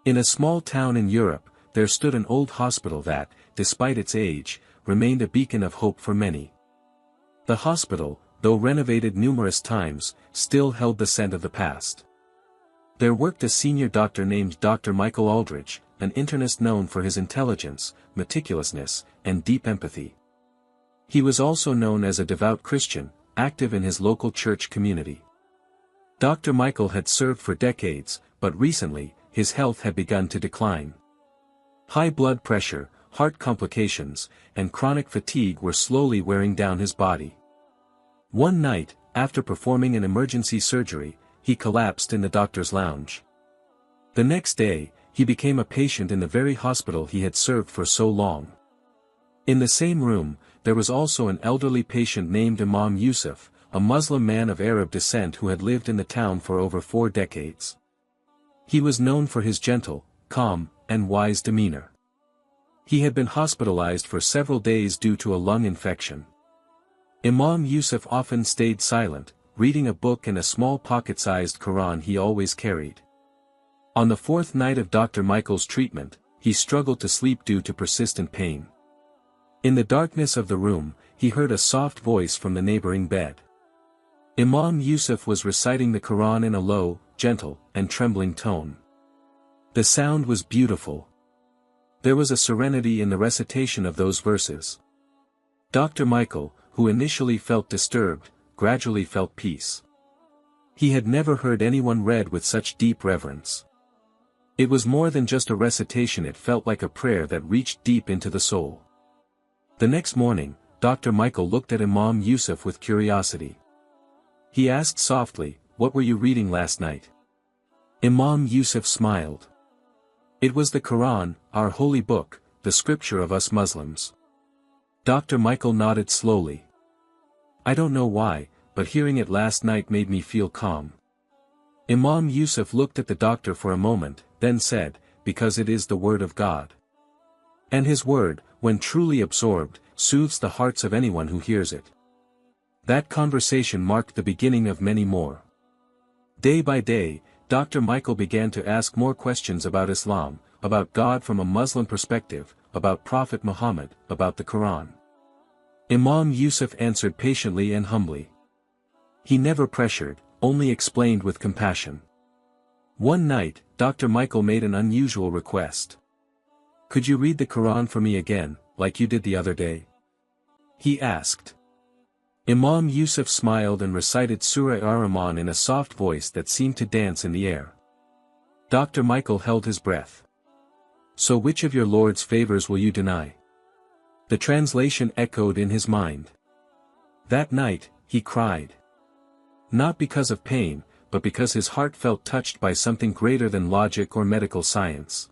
In a small town in Europe, there stood an old hospital that, despite its age, remained a beacon of hope for many. The hospital, though renovated numerous times, still held the scent of the past. There worked a senior doctor named Dr. Michael Aldrich, an internist known for his intelligence, meticulousness, and deep empathy. He was also known as a devout Christian, active in his local church community. Dr. Michael had served for decades, but recently, his health had begun to decline. High blood pressure, heart complications, and chronic fatigue were slowly wearing down his body. One night, after performing an emergency surgery, he collapsed in the doctor's lounge. The next day, he became a patient in the very hospital he had served for so long. In the same room, there was also an elderly patient named Imam Yusuf, a Muslim man of Arab descent who had lived in the town for over 4 decades. He was known for his gentle, calm, and wise demeanor. He had been hospitalized for several days due to a lung infection. Imam Yusuf often stayed silent, reading a book and a small pocket-sized Qur'an he always carried. On the 4th night of Dr. Michael's treatment, he struggled to sleep due to persistent pain. In the darkness of the room, he heard a soft voice from the neighboring bed. Imam Yusuf was reciting the Qur'an in a low, gentle, and trembling tone. The sound was beautiful. There was a serenity in the recitation of those verses. Dr. Michael, who initially felt disturbed, gradually felt peace. He had never heard anyone read with such deep reverence. It was more than just a recitation, it felt like a prayer that reached deep into the soul. The next morning, Dr. Michael looked at Imam Yusuf with curiosity. He asked softly, "What were you reading last night?" Imam Yusuf smiled. "It was the Qur'an, our holy book, the scripture of us Muslims." Dr. Michael nodded slowly. "I don't know why, but hearing it last night made me feel calm." Imam Yusuf looked at the doctor for a moment, then said, "Because it is the word of God. And his word, when truly absorbed, soothes the hearts of anyone who hears it." That conversation marked the beginning of many more. Day by day, Dr. Michael began to ask more questions about Islam, about God from a Muslim perspective, about Prophet Muhammad, about the Qur'an. Imam Yusuf answered patiently and humbly. He never pressured, only explained with compassion. One night, Dr. Michael made an unusual request. "Could you read the Qur'an for me again, like you did the other day?" he asked. Imam Yusuf smiled and recited Surah Ar-Rahman in a soft voice that seemed to dance in the air. Dr. Michael held his breath. "So which of your Lord's favors will you deny?" The translation echoed in his mind. That night, he cried. Not because of pain, but because his heart felt touched by something greater than logic or medical science.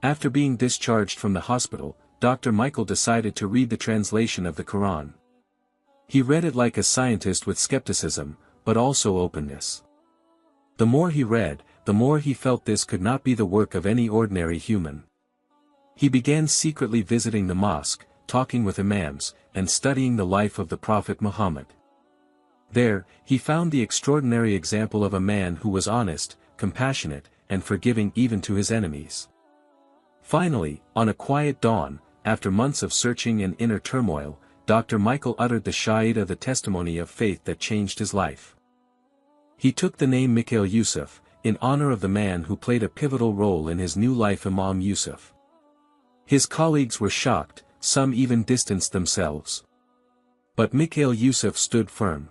After being discharged from the hospital, Dr. Michael decided to read the translation of the Qur'an. He read it like a scientist with skepticism, but also openness. The more he read, the more he felt this could not be the work of any ordinary human. He began secretly visiting the mosque, talking with imams, and studying the life of the Prophet Muhammad. There, he found the extraordinary example of a man who was honest, compassionate, and forgiving even to his enemies. Finally, on a quiet dawn, after months of searching and inner turmoil, Dr. Michael uttered the Shahida, the testimony of faith that changed his life. He took the name Mikhail Yusuf, in honor of the man who played a pivotal role in his new life, Imam Yusuf. His colleagues were shocked, some even distanced themselves. But Mikhail Yusuf stood firm.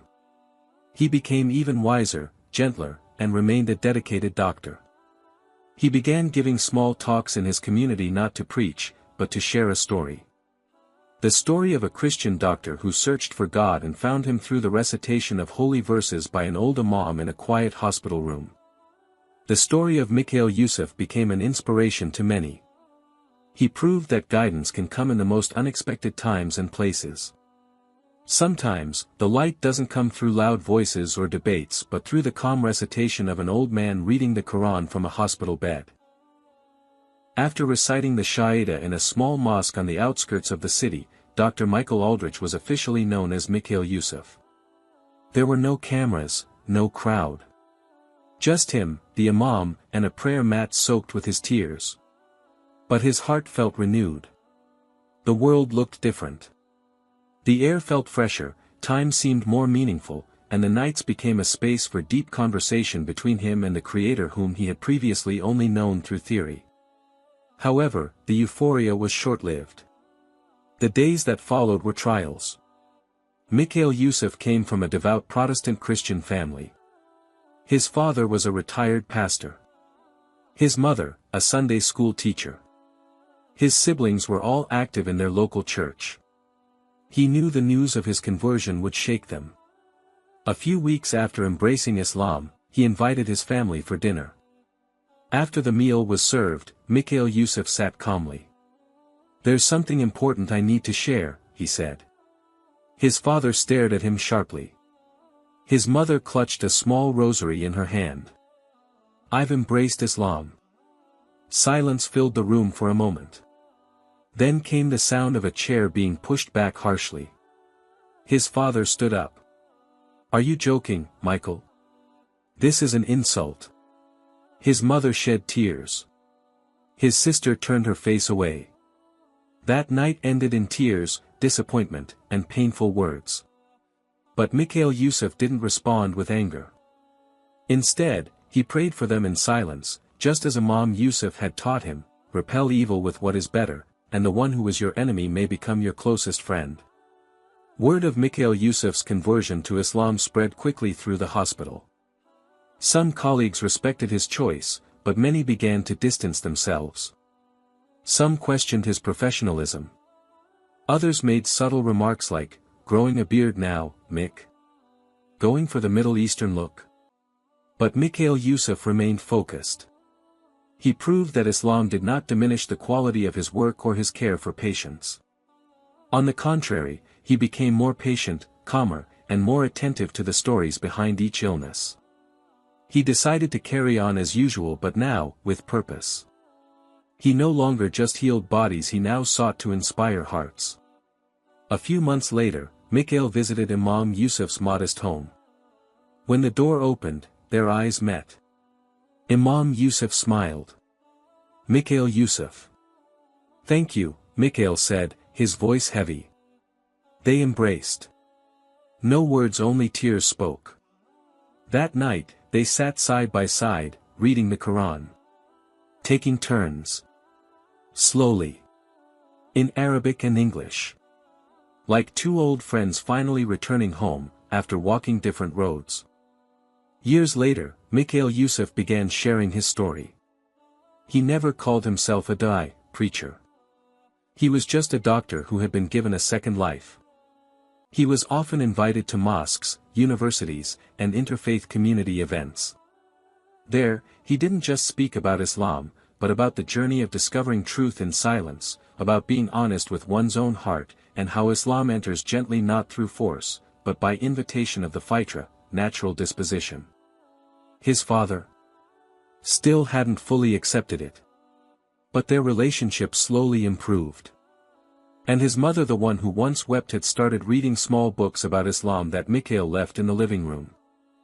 He became even wiser, gentler, and remained a dedicated doctor. He began giving small talks in his community, not to preach, but to share a story. The story of a Christian doctor who searched for God and found him through the recitation of holy verses by an old imam in a quiet hospital room. The story of Mikhail Yusuf became an inspiration to many. He proved that guidance can come in the most unexpected times and places. Sometimes, the light doesn't come through loud voices or debates but through the calm recitation of an old man reading the Qur'an from a hospital bed. After reciting the Shahida in a small mosque on the outskirts of the city, Dr. Michael Aldrich was officially known as Mikhail Yusuf. There were no cameras, no crowd. Just him, the Imam, and a prayer mat soaked with his tears. But his heart felt renewed. The world looked different. The air felt fresher, time seemed more meaningful, and the nights became a space for deep conversation between him and the Creator whom he had previously only known through theory. However, the euphoria was short-lived. The days that followed were trials. Mikhail Yusuf came from a devout Protestant Christian family. His father was a retired pastor. His mother, a Sunday school teacher. His siblings were all active in their local church. He knew the news of his conversion would shake them. A few weeks after embracing Islam, he invited his family for dinner. After the meal was served, Mikhail Yusuf sat calmly. "There's something important I need to share," he said. His father stared at him sharply. His mother clutched a small rosary in her hand. "I've embraced Islam." Silence filled the room for a moment. Then came the sound of a chair being pushed back harshly. His father stood up. "Are you joking, Michael? This is an insult." His mother shed tears. His sister turned her face away. That night ended in tears, disappointment, and painful words. But Mikhail Yusuf didn't respond with anger. Instead, he prayed for them in silence, just as Imam Yusuf had taught him, repel evil with what is better, and the one who is your enemy may become your closest friend. Word of Mikhail Yusuf's conversion to Islam spread quickly through the hospital. Some colleagues respected his choice, but many began to distance themselves. Some questioned his professionalism. Others made subtle remarks like, "Growing a beard now, Mick? Going for the Middle Eastern look?" But Mikhail Yusuf remained focused. He proved that Islam did not diminish the quality of his work or his care for patients. On the contrary, he became more patient, calmer, and more attentive to the stories behind each illness. He decided to carry on as usual, but now, with purpose. He no longer just healed bodies, he now sought to inspire hearts. A few months later, Mikhail visited Imam Yusuf's modest home. When the door opened, their eyes met. Imam Yusuf smiled. "Mikhail Yusuf." "Thank you," Mikhail said, his voice heavy. They embraced. No words, only tears spoke. That night, they sat side by side, reading the Qur'an. Taking turns. Slowly. In Arabic and English. Like two old friends finally returning home, after walking different roads. Years later, Mikhail Yusuf began sharing his story. He never called himself a Dawah, preacher. He was just a doctor who had been given a second life. He was often invited to mosques, universities, and interfaith community events. There, he didn't just speak about Islam, but about the journey of discovering truth in silence, about being honest with one's own heart, and how Islam enters gently, not through force, but by invitation of the fitra, natural disposition. His father still hadn't fully accepted it. But their relationship slowly improved. And his mother, the one who once wept, had started reading small books about Islam that Mikhail left in the living room.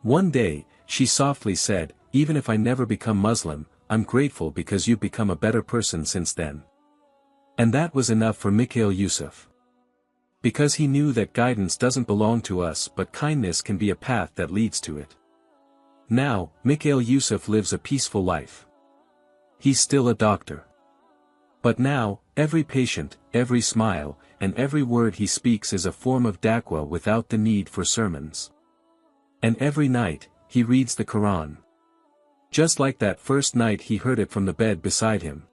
One day, she softly said, "Even if I never become Muslim, I'm grateful because you've become a better person since then." And that was enough for Mikhail Yusuf. Because he knew that guidance doesn't belong to us, but kindness can be a path that leads to it. Now, Mikhail Yusuf lives a peaceful life. He's still a doctor. But now, every patient, every smile, and every word he speaks is a form of da'wah without the need for sermons. And every night, he reads the Qur'an. Just like that first night he heard it from the bed beside him.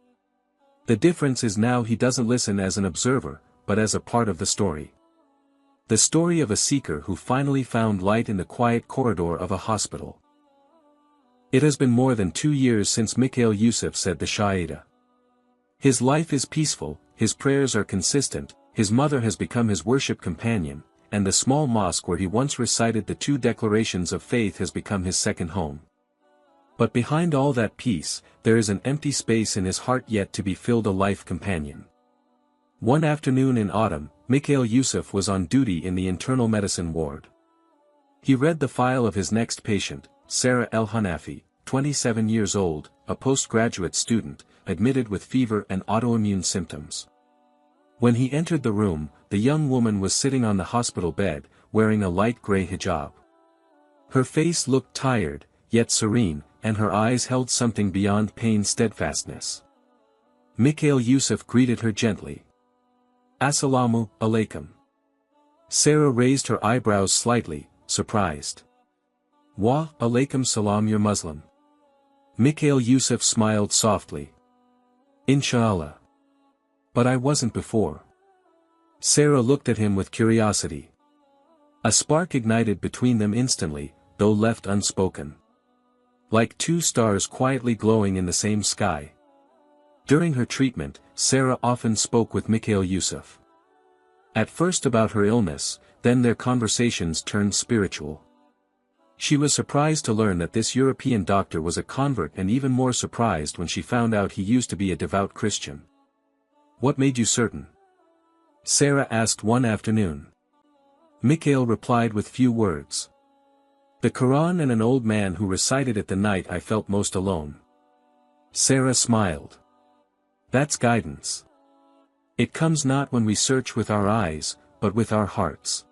The difference is now he doesn't listen as an observer, but as a part of the story. The story of a seeker who finally found light in the quiet corridor of a hospital. It has been more than 2 years since Mikhail Yusuf said the Shahada. His life is peaceful, his prayers are consistent, his mother has become his worship companion, and the small mosque where he once recited the 2 declarations of faith has become his second home. But behind all that peace, there is an empty space in his heart yet to be filled, a life companion. One afternoon in autumn, Mikhail Yusuf was on duty in the internal medicine ward. He read the file of his next patient, Sarah El-Hanafi, 27 years old, a postgraduate student, admitted with fever and autoimmune symptoms. When he entered the room, the young woman was sitting on the hospital bed, wearing a light gray hijab. Her face looked tired, yet serene, and her eyes held something beyond pain steadfastness. Mikhail Yusuf greeted her gently. "Assalamu alaikum." Sarah raised her eyebrows slightly, surprised. "Wa alaikum salam, you're Muslim." Mikhail Yusuf smiled softly. "Inshallah. But I wasn't before." Sarah looked at him with curiosity. A spark ignited between them instantly, though left unspoken. Like two stars quietly glowing in the same sky. During her treatment, Sarah often spoke with Mikhail Yusuf. At first about her illness, then their conversations turned spiritual. She was surprised to learn that this European doctor was a convert, and even more surprised when she found out he used to be a devout Christian. "What made you certain?" Sarah asked one afternoon. Mikhail replied with few words. "The Qur'an and an old man who recited it the night I felt most alone." Sarah smiled. "That's guidance. It comes not when we search with our eyes, but with our hearts."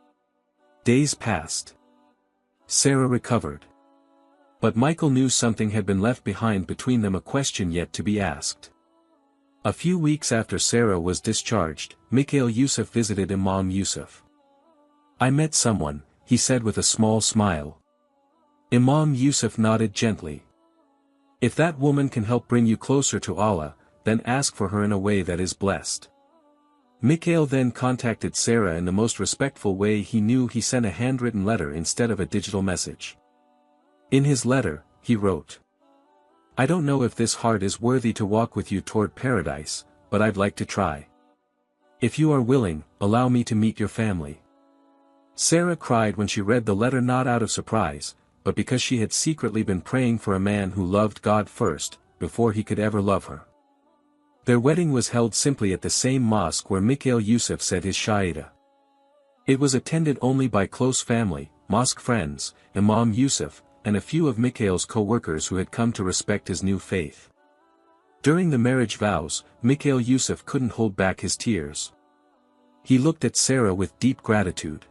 Days passed. Sarah recovered. But Michael knew something had been left behind between them, a question yet to be asked. A few weeks after Sarah was discharged, Mikhail Yusuf visited Imam Yusuf. "I met someone," he said with a small smile. Imam Yusuf nodded gently. "If that woman can help bring you closer to Allah, then ask for her in a way that is blessed." Mikhail then contacted Sarah in the most respectful way he knew. He sent a handwritten letter instead of a digital message. In his letter, he wrote, "I don't know if this heart is worthy to walk with you toward paradise, but I'd like to try. If you are willing, allow me to meet your family." Sarah cried when she read the letter, not out of surprise, but because she had secretly been praying for a man who loved God first, before he could ever love her. Their wedding was held simply at the same mosque where Mikhail Yusuf said his Shahada. It was attended only by close family, mosque friends, Imam Yusuf, and a few of Mikhail's co-workers who had come to respect his new faith. During the marriage vows, Mikhail Yusuf couldn't hold back his tears. He looked at Sarah with deep gratitude.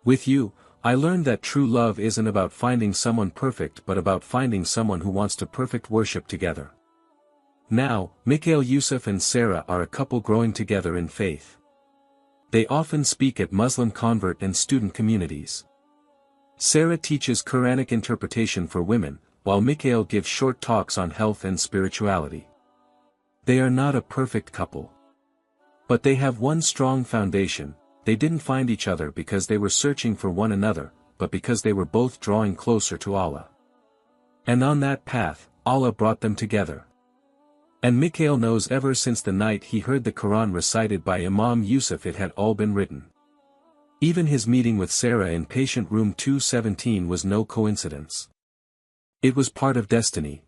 "With you, I learned that true love isn't about finding someone perfect but about finding someone who wants to perfect worship together." Now, Mikhail Yusuf and Sarah are a couple growing together in faith. They often speak at Muslim convert and student communities. Sarah teaches Quranic interpretation for women, while Mikhail gives short talks on health and spirituality. They are not a perfect couple. But they have one strong foundation: they didn't find each other because they were searching for one another, but because they were both drawing closer to Allah. And on that path, Allah brought them together. And Mikhail knows ever since the night he heard the Quran recited by Imam Yusuf it had all been written. Even his meeting with Sarah in patient room 217 was no coincidence. It was part of destiny.